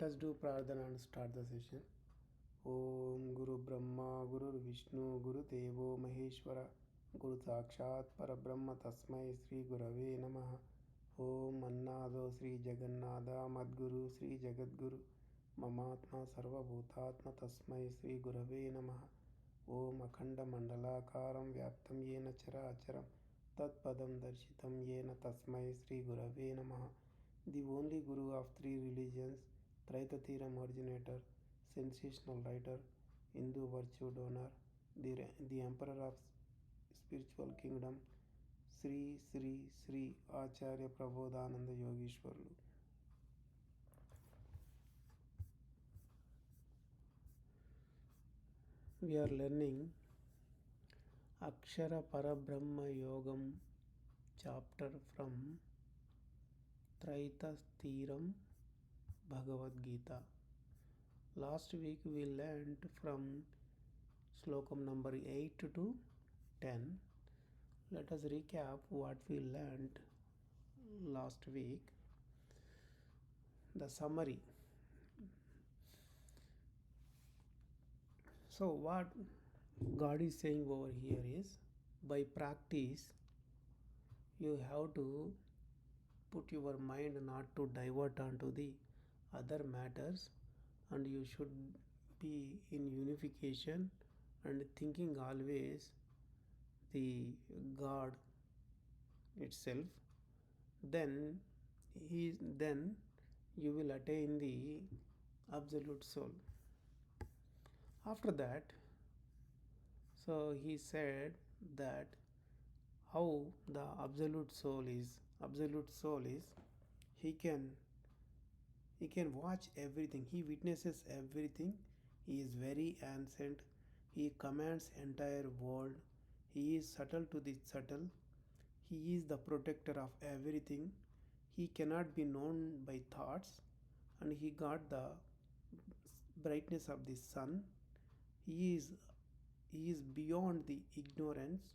Let's do Pradhana and start the session. Om Guru Brahma Guru Vishnu Guru Devo Maheshwara Guru Sakshat Parabrahma Tasmai Sri Gurave Namaha. Om Annado Sri Jagannada Madguru Sri Jagadguru Mamatma Sarva Bhutatma Tasmai Sri Gurave Namaha. Om Akhanda Mandalakaram Vyaptam Yena Chara Acharam Tat Padam Darshitam Yena Tasmai Sri Gurave Namaha. The only Guru of three religions, Traitatiram originator, sensational writer, Hindu virtue donor, the emperor of spiritual kingdom, Sri Sri Sri Acharya Prabodhananda Yogeshwarlu. We are learning Akshara Parabrahma Yogamu chapter from Traitatiram Bhagavad Gita. Last week we learned from Shlokamu number 8 to 10. Let us recap what we learned last week. The summary. So what God is saying over here is, by practice you have to put your mind not to divert onto the other matters, and you should be in unification and thinking always the God itself. Then you will attain the absolute soul. After that, so he said that how the absolute soul is he can watch everything, he witnesses everything, he is very ancient, he commands entire world, he is subtle to the subtle, he is the protector of everything, he cannot be known by thoughts, and he got the brightness of the sun, he is beyond the ignorance.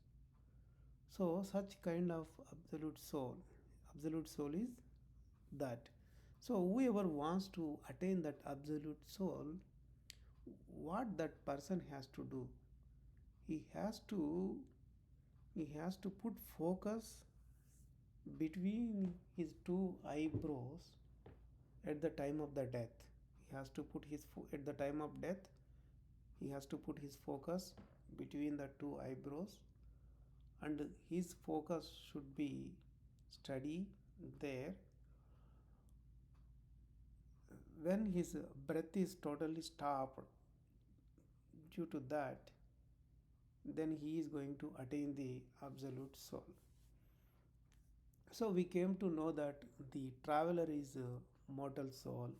So such kind of absolute soul is that. So whoever wants to attain that absolute soul, what that person has to do, he has to put focus between his two eyebrows at the time of the death. He has to put at the time of death, he has to put his focus between the two eyebrows, and his focus should be steady there. When his breath is totally stopped due to that, then he is going to attain the absolute soul. So we came to know that the traveler is a mortal soul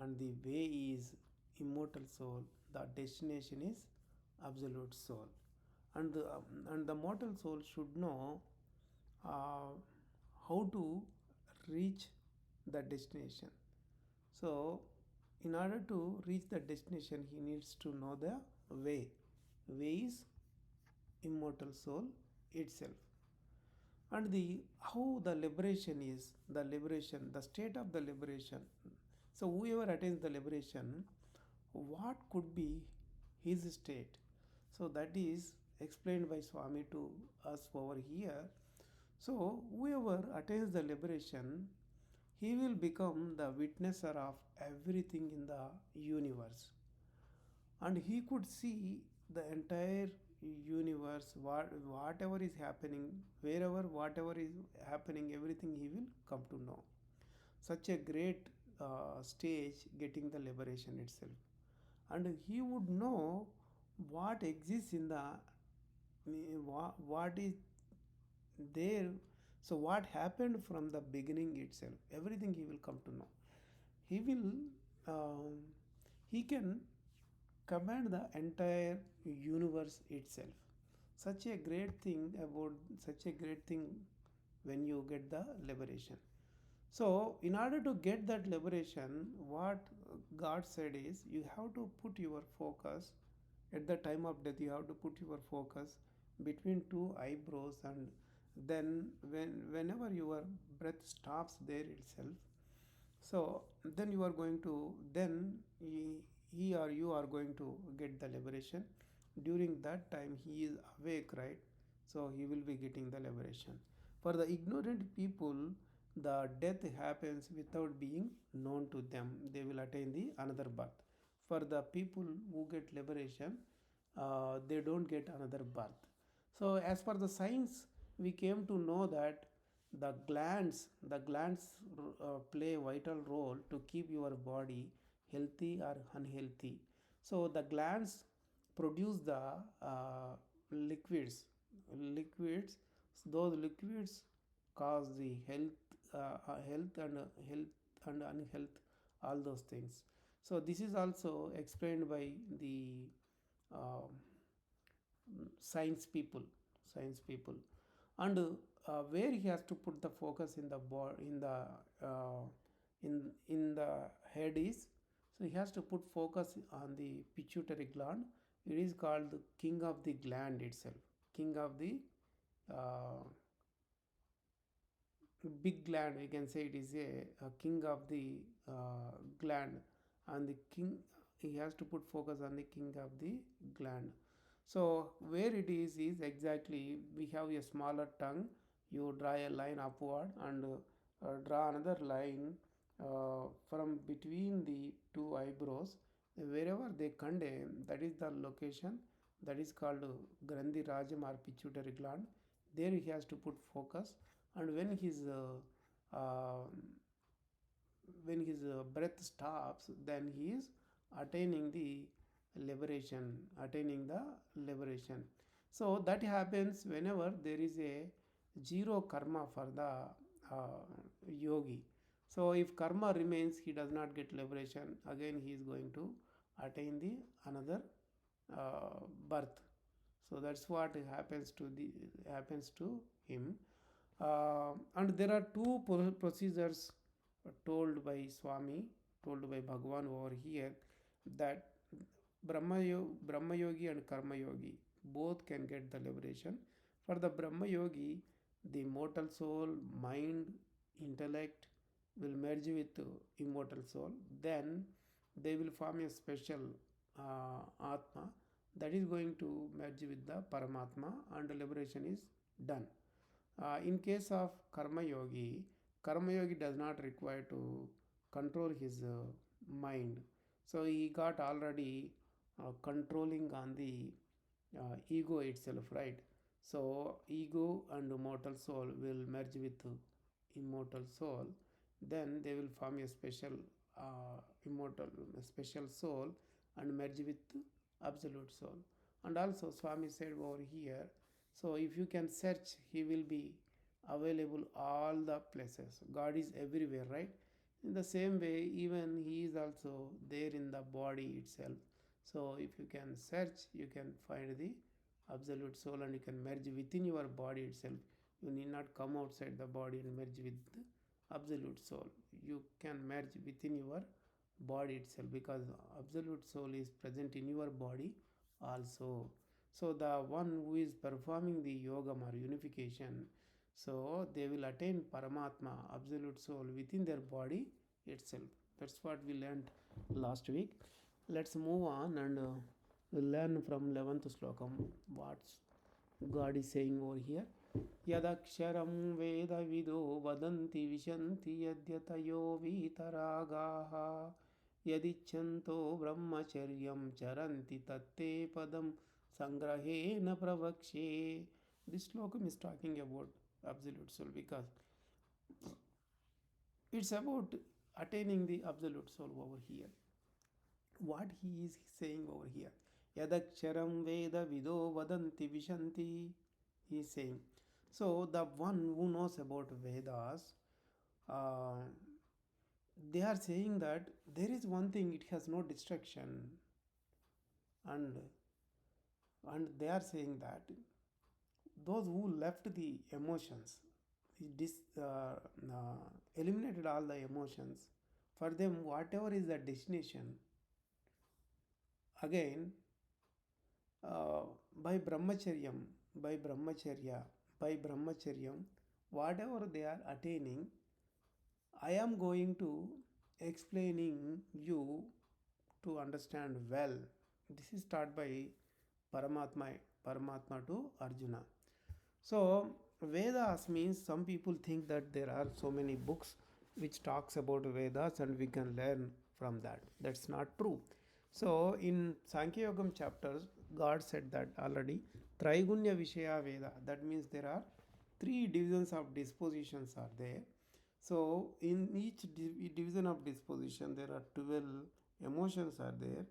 and the way is immortal soul, the destination is absolute soul. And the mortal soul should know how to reach the destination. So in order to reach the destination, he needs to know the way. Way is immortal soul itself. And how the liberation is, the state of the liberation. So whoever attains the liberation, what could be his state? So that is explained by Swami to us over here. So whoever attains the liberation, he will become the witnesser of everything in the universe, and he could see the entire universe, whatever is happening, wherever whatever is happening, everything he will come to know. Such a great stage getting the liberation itself, and he would know what exists in the what is there. So what happened from the beginning itself, everything he will come to know. He will he can command the entire universe itself. Such a great thing when you get the liberation. So in order to get that liberation, what God said is, you have to put your focus at the time of death, you have to put your focus between two eyebrows, and then whenever your breath stops there itself, So then you are going to, then he or you are going to get the liberation. During that time he is awake, right? So he will be getting the liberation. For the ignorant people, the death happens without being known to them. They will attain the another birth. For the people who get liberation, they don't get another birth. So as per the science, we came to know that the glands play a vital role to keep your body healthy or unhealthy. So the glands produce the liquids. Liquids, those liquids cause the health and unhealth, all those things. So this is also explained by the uh, science people, and where he has to put the focus in the uh, in the head is, so he has to put focus on the pituitary gland. It is called the king of the gland itself, king of the uh, big gland. We can say it is a king of the gland, and the king, he has to put focus on the king of the gland. So where it is exactly, we have a smaller tongue. You draw a line upward and draw another line from between the two eyebrows. Wherever they condemn, that is the location, that is called Grandhi Rajam or pituitary gland. There he has to put focus, and uh, when his breath stops, then he is attaining the liberation. So that happens whenever there is a zero karma for the yogi. So if karma remains, he does not get liberation. Again he is going to attain the another birth. So that's what happens to him. And there are two procedures told by Swami, told by Bhagavan over here, that Brahma Yogi and Karma Yogi both can get the liberation. For the Brahma Yogi, the mortal soul, mind, intellect will merge with immortal soul. Then they will form a special Atma that is going to merge with the Paramatma, and liberation is done. In case of Karma Yogi does not require to control his mind. So he got already controlling on the ego itself, right? So ego and mortal soul will merge with immortal soul. Then they will form a special immortal, a special soul, and merge with absolute soul. And also Swami said over here, so if you can search, he will be available all the places. God is everywhere, right? In the same way, even he is also there in the body itself. So if you can search, you can find the absolute soul, and you can merge within your body itself. You need not come outside the body and merge with the absolute soul. You can merge within your body itself, because absolute soul is present in your body also. So the one who is performing the Yogamu or unification, so they will attain Paramatma, absolute soul, within their body itself. That's what we learned last week. Let's move on and we'll learn from 11th Slokam what God is saying over here. Yadaksharam Veda Vido Vadanti Vishanti Yadyatayo Vitaraga Yadichanto Brahmacharyam Charanti Tatte Padam Sangrahena Pravakshe. This slokam is talking about absolute soul, because it's about attaining the absolute soul over here. What he is saying over here, Yadaksharam Veda Vido Vadanti Vishanti, he is saying. So the one who knows about Vedas, uh, they are saying that there is one thing, it has no destruction, and they are saying that those who left the emotions, eliminated all the emotions, for them whatever is the destination, again uh, by brahmacharyam, by brahmacharya, by brahmacharyam, whatever they are attaining, I am going to explaining you to understand well. This is taught by Paramatma, Paramatma to Arjuna. So Vedas means some people think that there are so many books which talks about Vedas and we can learn from that. That's not true. So in Sankhya Yogam chapters, God said that already. Traigunya Vishaya Veda. That means there are three divisions of dispositions are there. So in each division of disposition, there are 12 emotions are there.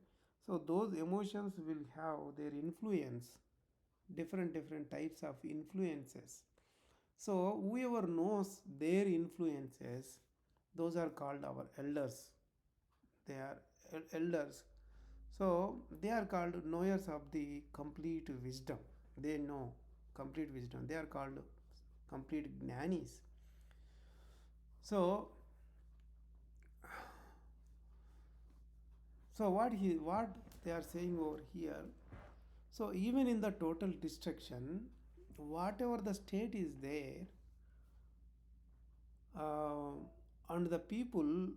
So those emotions will have their influence, different types of influences. So whoever knows their influences, those are called our elders. They are elders. So they are called knowers of the complete wisdom. They know complete wisdom. They are called complete jnanis. So what they are saying over here. So even in the total destruction, whatever the state is there, uh, and the people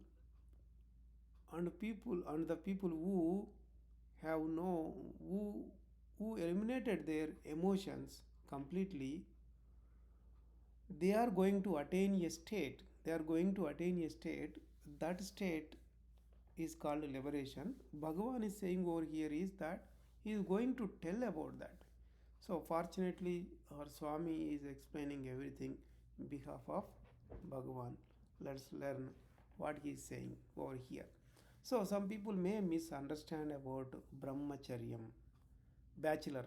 and the people who have no who eliminated their emotions completely, they are going to attain a state. They are going to attain a state. That state is called liberation. Bhagavan is saying over here is that he is going to tell about that. So fortunately, our Swami is explaining everything in behalf of Bhagavan. Let's learn what he is saying over here. So some people may misunderstand about brahmacharyam, bachelor.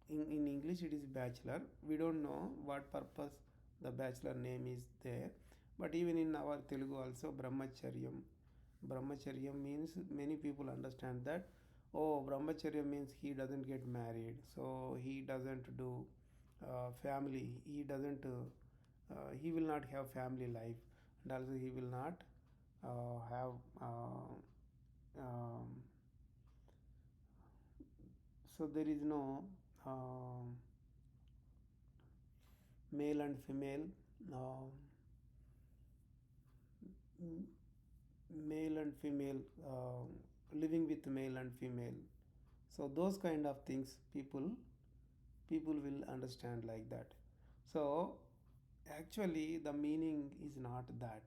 In English it is bachelor. We don't know what purpose the bachelor name is there. But even in our Telugu also brahmacharyam. Brahmacharyam means many people understand that, oh, brahmacharya means he doesn't get married, so he doesn't do family, he will not have family life, and also he will not have um, so there is no male and female, uh, male and female, living with male and female. So those kind of things people will understand like that. So actually the meaning is not that.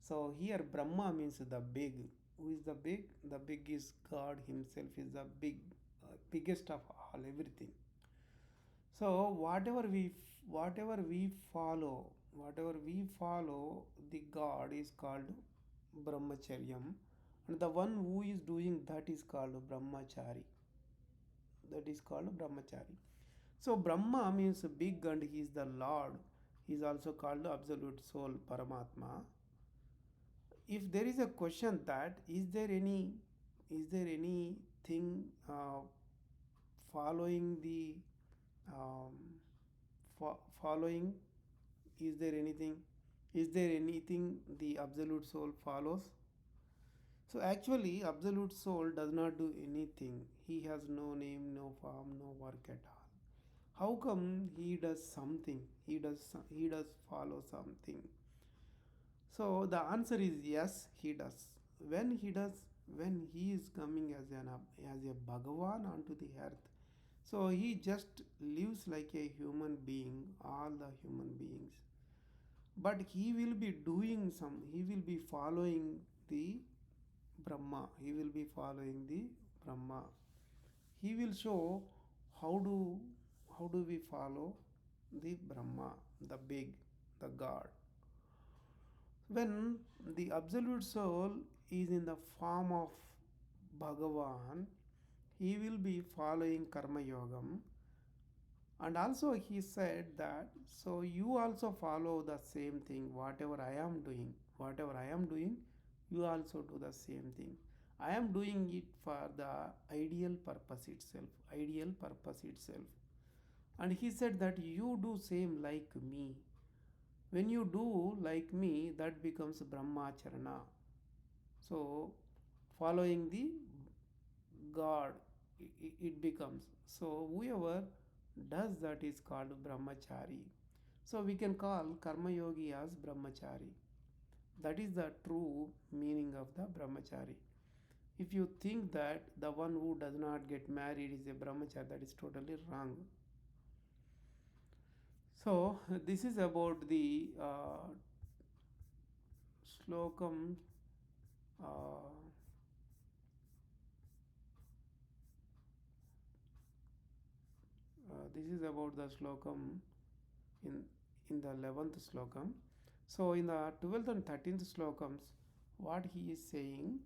So here Brahma means the big. Who is the big? The big is God himself is the big, biggest of all everything. So whatever we follow, the God is called brahmacharyam, and the one who is doing that is called brahmachari. That is called brahmachari. So Brahma means big and he is the Lord. He is also called absolute soul Paramatma. If there is a question that is there anything following the um, following, is there anything is there anything the absolute soul follows? So actually absolute soul does not do anything. He has no name, no form, no work at all. How come he does something? He does follow something. So the answer is yes, he does. When he does, when he is coming as a Bhagavan onto the earth, so he just lives like a human being, all the human beings. But he will be doing some. He will be following the Brahma. He will be following the Brahma. He will show how do how do we follow the Brahma, the big, the God. When the absolute soul is in the form of Bhagavan, he will be following Karma Yogam. And also he said that, so you also follow the same thing, whatever I am doing. Whatever I am doing, you also do the same thing. I am doing it for the ideal purpose itself. Ideal purpose itself. And he said that you do same like me. When you do like me, that becomes brahmacharana. So following the God, it becomes. So whoever does that is called brahmachari. So we can call karma yogi as brahmachari. That is the true meaning of the brahmachari. If you think that the one who does not get married is a brahmachari, that is totally wrong. So this is about the Slokam. Uh, this is about the Slokam in in the 11th Slokam. So in the 12th and 13th Slokams, what he is saying.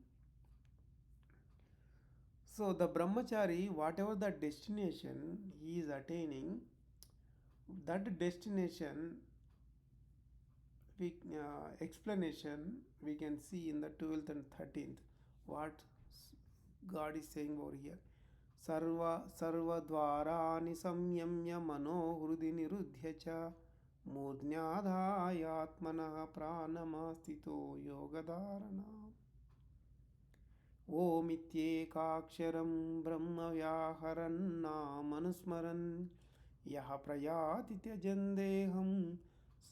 So the brahmachari, whatever the destination he is attaining, that destination we explanation we can see in the 12th and 13th. What God is saying over here. सर्वद्वाराणि संयम्य मनोहृदि निरुध्य च मूर्ध्याधायात्मनः प्राणमस्थितो योगधारणा ओमित्येकाक्षरं ब्रह्मव्याहरन्नामनुस्मरन् यः प्रयाति त्यजन्देहं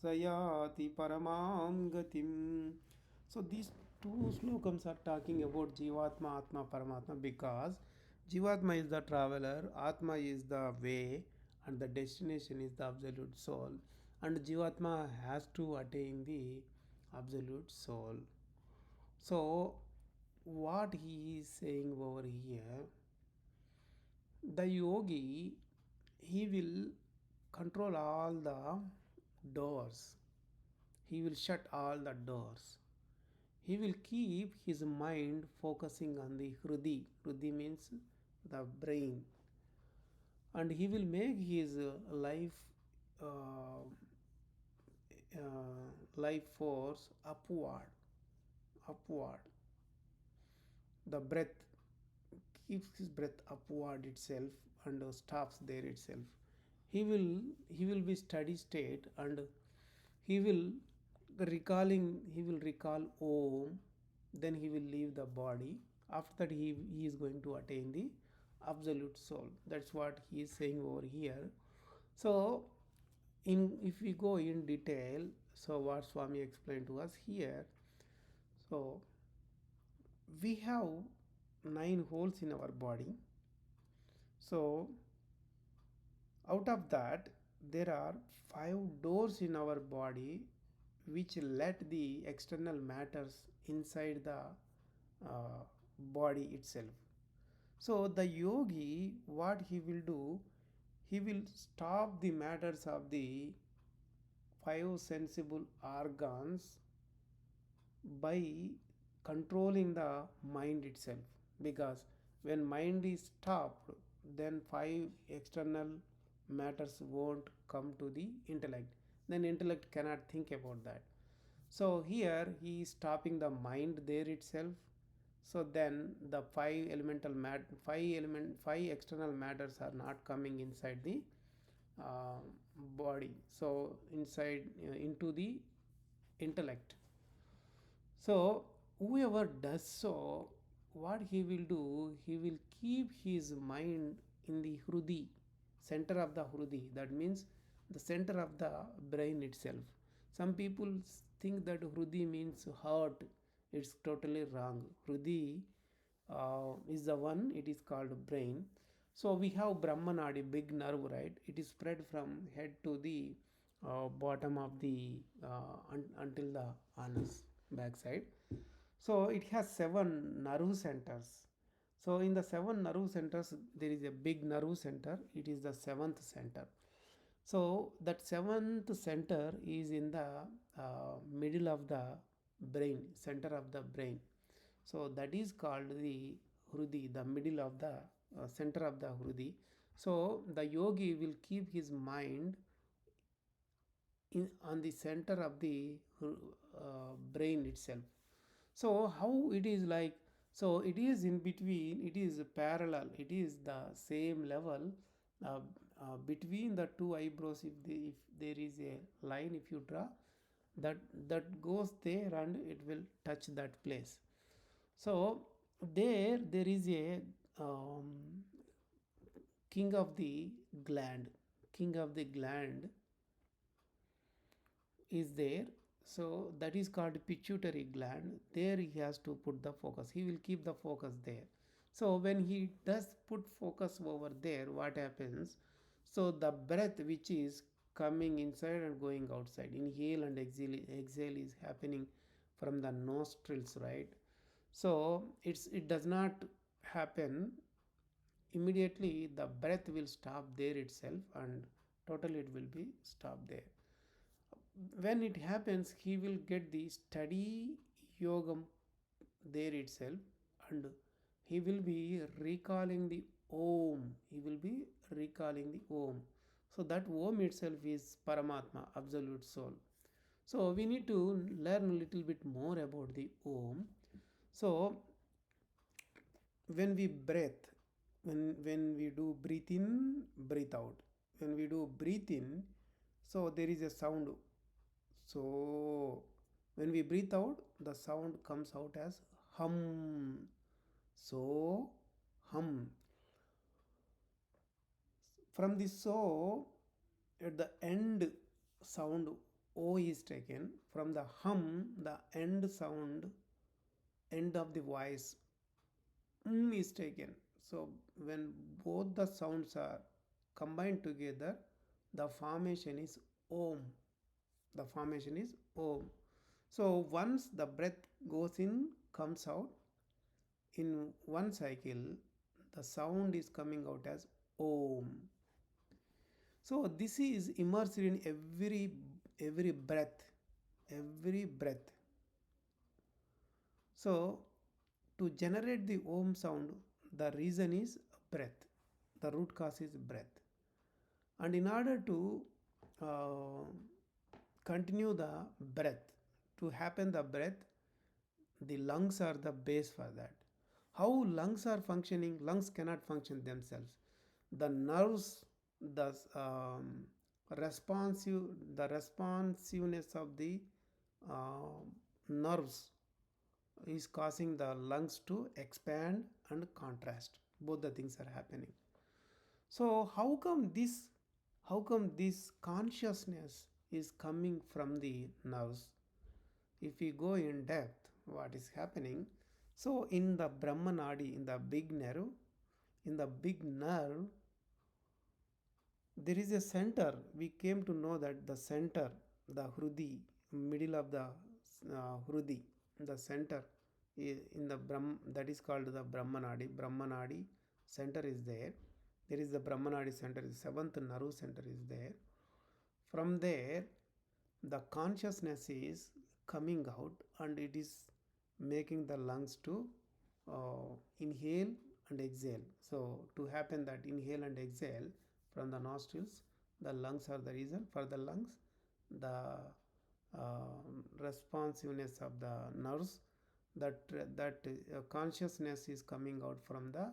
स याति परमां गतिम्. So these two slokams are talking about Jivatma, Atma, Paramatma, because Jivatma is the traveler, Atma is the way, and the destination is the absolute soul. And Jivatma has to attain the absolute soul. So, what he is saying over here, the yogi, he will control all the doors, he will shut all the doors. He will keep his mind focusing on the hrudi. Hrudi means the brain, and he will make his uh, life force upward. The breath keeps his breath upward itself and stops there itself. He will be steady state, and he will he will recall Om, then he will leave the body. After that he is going to attain the absolute soul. That's what he is saying over here. So in if we go in detail, so what Swami explained to us here, so we have 9 holes in our body. So out of that, there are 5 doors in our body which let the external matters inside the body itself. So the yogi, what he will do, he will stop the matters of the 5 sensible organs by controlling the mind itself, because when mind is stopped, then 5 external matters won't come to the intellect, then intellect cannot think about that. So here he is stopping the mind there itself. So then the 5 external matters are not coming inside the uh, body, so inside into the intellect. So whoever does so, what he will do, he will keep his mind in the hrudi, center of the hrudi. That means the center of the brain itself. Some people think that hrudi means heart. It's totally wrong. Hrudi is the one. It is called brain. So we have Brahmanadi, big nerve, right? It is spread from head to the bottom of the until the anus backside. So it has 7 nerve centers. So in the 7 nerve centers, there is a big nerve center. It is the 7th center. So that 7th center is in the middle of the brain, center of the brain. So that is called the hrudi, the middle of the center of the hrudi. So the yogi will keep his mind on the center of the brain itself. So how it is like, so it is in between, it is parallel, it is the same level uh, between the 2 eyebrows. If there is a line, if you draw, that goes there and it will touch that place. So there is a king of the gland, king of the gland is there. So that is called pituitary gland. There he has to put the focus. He will keep the focus there. So when he does put focus over there, what happens? So the breath which is coming inside and going outside, inhale and exhale is happening from the nostrils, right? So it does not happen immediately. The breath will stop there itself, and totally it will be stopped there. When it happens, he will get the steady yogam there itself, and he will be recalling the om. He will be recalling the om. So that om itself is Paramatma, absolute soul. So we need to learn a little bit more about the om. So when we breathe, when we do breathe in, breathe out, when we do breathe in, so there is a sound. So when we breathe out, the sound comes out as hum. So hum. From the so, at the end sound o is taken. From the hum, the end sound, end of the voice is taken. So when both the sounds are combined together, the formation is om. The formation is om. So once the breath goes in, comes out, in one cycle, the sound is coming out as om. So this is immersed in every breath, every breath. So to generate the om sound, the reason is breath. The root cause is breath. And in order to uh, continue the breath, to happen the breath, the lungs are the base for that. How lungs are functioning? Lungs cannot function themselves. The nerves, the responsive the responsiveness of the uh, nerves is causing the lungs to expand and contrast. Both the things are happening. So how come this consciousness is coming from the nerves? If we go in depth, what is happening? So in the Brahmanadi, in the big nerve, there is a center. We came to know that the center, the Hrudi, middle of the Hrudi, the center in the Brahm, that is called the Brahmanadi. Brahmanadi center is there. There is the Brahmanadi center, the seventh nerve center is there. From there, the consciousness is coming out, and it is making the lungs to inhale and exhale. So to happen that inhale and exhale from the nostrils, the lungs are the reason. For the lungs, the responsiveness of the nerves, that consciousness is coming out from the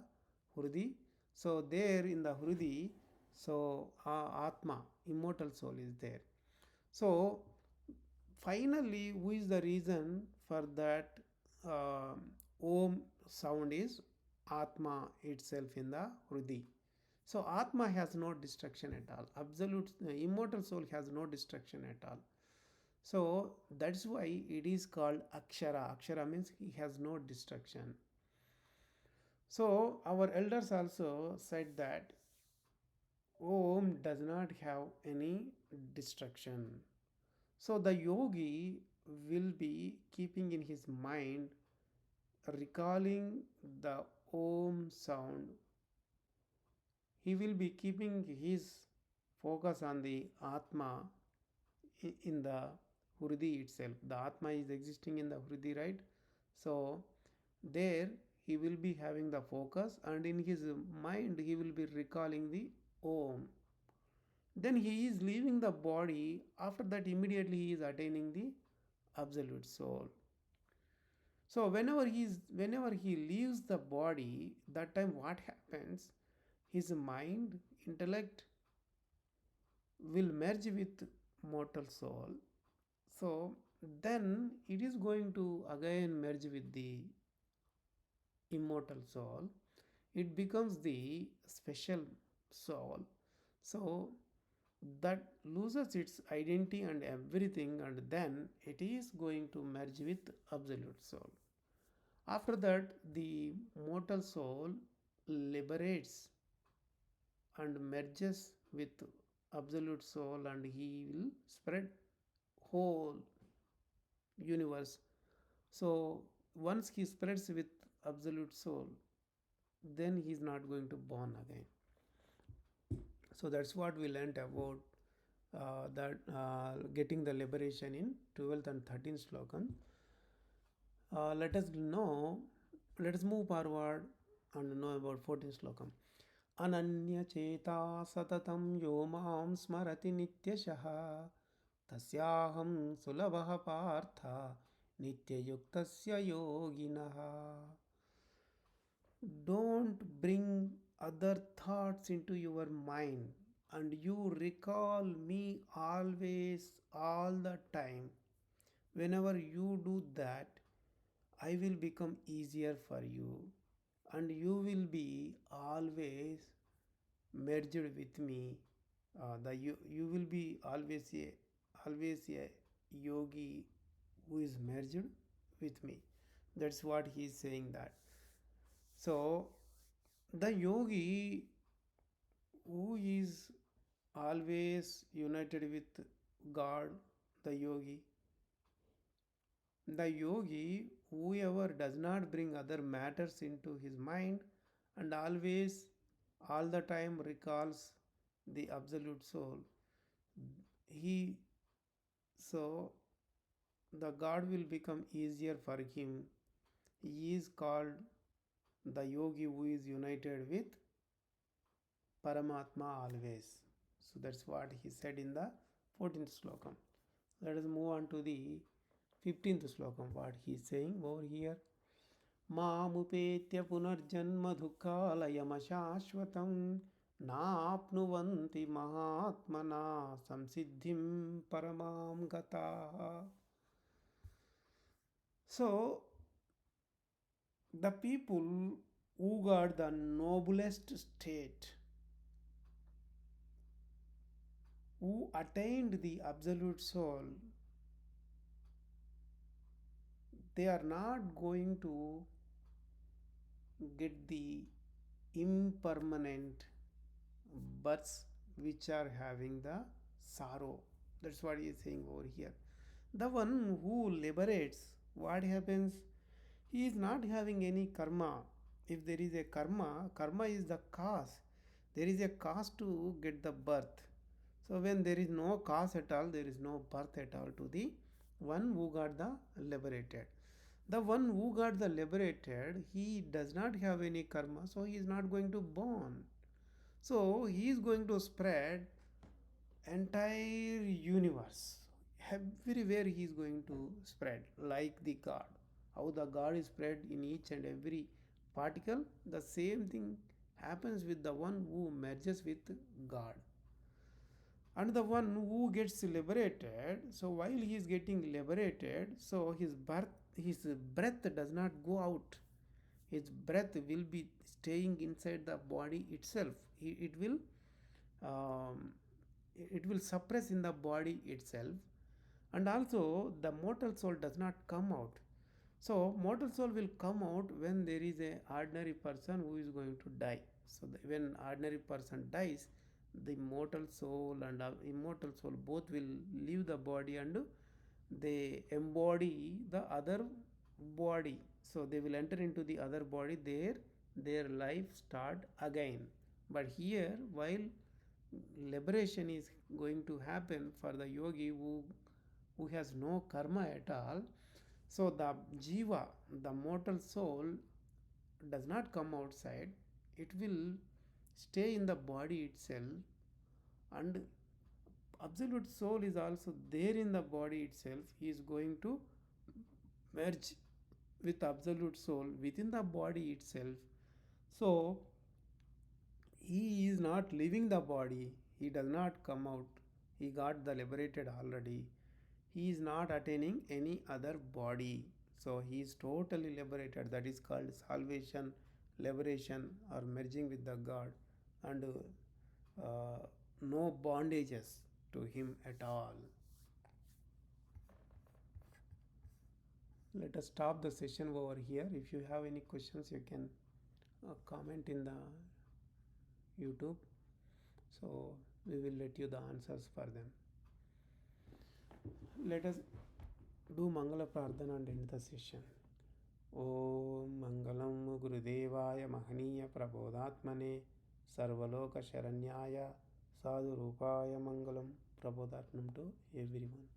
Hrudi. So there in the Hrudi, so Atma, immortal soul is there. So finally, who is the reason for that uh, Om sound is Atma itself in the Hrudi. So Atma has no destruction at all. Absolute immortal soul has no destruction at all. So that's why it is called Akshara. Akshara means he has no destruction. So our elders also said that Om does not have any destruction. So the yogi will be keeping in his mind, recalling the Om sound. He will be keeping his focus on the Atma in the Hrudi itself. The Atma is existing in the Hrudi, right? So there he will be having the focus, and in his mind he will be recalling the Om. Then he is leaving the body. After that, immediately he is attaining the absolute soul. So whenever he leaves the body, that time what happens? His mind, intellect will merge with mortal soul. So then it is going to again merge with the immortal soul. It becomes the special soul. So that loses its identity and everything, and then it is going to merge with absolute soul. After that, the mortal soul liberates and merges with absolute soul, and he will spread whole universe. So once he spreads with absolute soul, then he is not going to born again. So that's what we learnt about that getting the liberation in 12th and 13th slokam. Let us know, let us move forward and know about 14th slokam. Ananya-cheta satatam yo maam smarati nityashaha tasyaham sulabha partha nityayuktasya yoginaha. Don't bring other thoughts into your mind, and you recall me always, all the time. Whenever you do that, I will become easier for you, and you will be always merged with me. You will be always a yogi who is merged with me. That's what he is saying that. So the yogi who is always united with God, the yogi, whoever does not bring other matters into his mind and always, all the time recalls the absolute soul, he so the God will become easier for him. He is called the yogi who is united with Paramatma always. So that's what he said in the 14th slokam. Let us move on to the 15th slokam. What he is saying over here. मामुपेत्य पुनर्जन्म दुःखालयमशाश्वतं नाप्नुवन्ति महात्मना संसिद्धिं परमां गताः. So the people who got the noblest state, who attained the absolute soul, they are not going to get the impermanent births which are having the sorrow. That's what he is saying over here. The one who liberates, what happens? He is not having any karma. If there is a karma, karma is the cause. There is a cause to get the birth. So when there is no cause at all, there is no birth at all to the one who got the liberated. The one who got the liberated, he does not have any karma, so he is not going to born. So he is going to spread entire universe. Everywhere he is going to spread like the God. How the God is spread in each and every particle, the same thing happens with the one who merges with God. And the one who gets liberated, so while he is getting liberated, so his breath does not go out. His breath will be staying inside the body itself. Um, it will suppress in the body itself, and also the mortal soul does not come out. So mortal soul will come out when there is a ordinary person who is going to die. So when ordinary person dies, the mortal soul and immortal soul both will leave the body and they embody the other body. So they will enter into the other body, there their life start again. But here, while liberation is going to happen for the yogi who has no karma at all, so the jiva, the mortal soul, does not come outside. It will stay in the body itself, and absolute soul is also there in the body itself. He is going to merge with absolute soul within the body itself. So he is not leaving the body. He does not come out. He got the liberated already. He is not attaining any other body. So he is totally liberated. That is called salvation, liberation, or merging with the God. And no bondages to him at all. Let us stop the session over here. If you have any questions, you can comment in the YouTube. So we will let you the answers for them. Let us do Mangala Prardhana and end the session. Om Mangalam Gurudevaya Mahaniya Prabodhatmane Sarvaloka Sharanyaya Sadhu Rupaya Mangalam. Prabodhatmam to everyone.